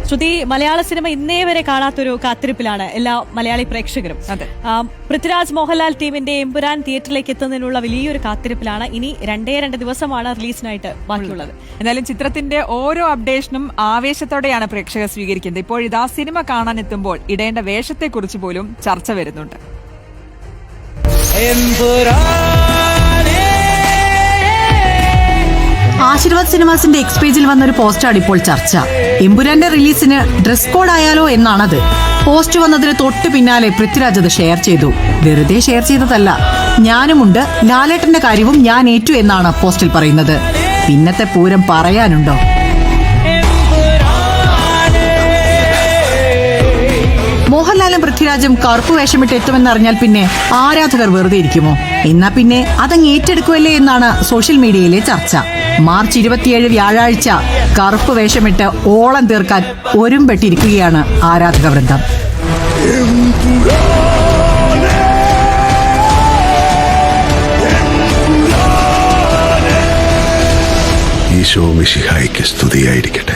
ശ്രുതി, മലയാള cinema ഇന്നേ വരെ കാണാത്തൊരു കാത്തിരിപ്പിലാണ് എല്ലാ മലയാളി പ്രേക്ഷകരും. പൃഥ്വിരാജ് മോഹൻലാൽ ടീമിന്റെ എമ്പുരാൻ തിയേറ്ററിലേക്ക് എത്തുന്നതിനുള്ള വലിയൊരു കാത്തിരിപ്പിലാണ്. ഇനി 2 ദിവസമാണ് റിലീസിനായിട്ട് ബാക്കിയുള്ളത്. എന്നാലും ചിത്രത്തിന്റെ ഓരോ അപ്ഡേഷനും ആവേശത്തോടെയാണ് പ്രേക്ഷകർ സ്വീകരിക്കുന്നത്. ഇപ്പോൾ ഇതാ സിനിമ കാണാൻ എത്തുമ്പോൾ ഇടേണ്ട വേഷത്തെക്കുറിച്ച് പോലും ചർച്ച വരുന്നുണ്ട്. ആശീർവാദ് സിനിമാസിന്റെ എക്സ് പേജിൽ വന്നൊരു പോസ്റ്റാണ് ഇപ്പോൾ ചർച്ച. എമ്പുരാന്റെ റിലീസിന് ഡ്രസ് കോഡ് ആയാലോ എന്നാണത്. പോസ്റ്റ് വന്നതിന് തൊട്ട് പിന്നാലെ പൃഥ്വിരാജ് അത് ഷെയർ ചെയ്തു. വെറുതെ ഷെയർ ചെയ്തതല്ല, ഞാനുമുണ്ട്, ലാലേട്ടന്റെ കാര്യവും ഞാൻ ഏറ്റു എന്നാണ് പോസ്റ്റിൽ പറയുന്നത്. പിന്നത്തെ പൂരം പറയാനുണ്ടോ? മോഹൻലാലും പൃഥ്വിരാജും കറുപ്പ് വേഷമിട്ട് എത്തുമെന്നറിഞ്ഞാൽ പിന്നെ ആരാധകർ വെറുതെ ഇരിക്കുമോ? എന്നാ പിന്നെ അതങ്ങ് ഏറ്റെടുക്കുമല്ലേ എന്നാണ് സോഷ്യൽ മീഡിയയിലെ ചർച്ച. മാർച്ച് 27 വ്യാഴാഴ്ച കറുപ്പ് വേഷമിട്ട് ഓളം തീർക്കാൻ ഒരുമ്പെട്ടിരിക്കുകയാണ് ആരാധക വൃന്ദം. ഈശോ മിശിഹായ്ക്ക് സ്തുതിയായിരിക്കട്ടെ.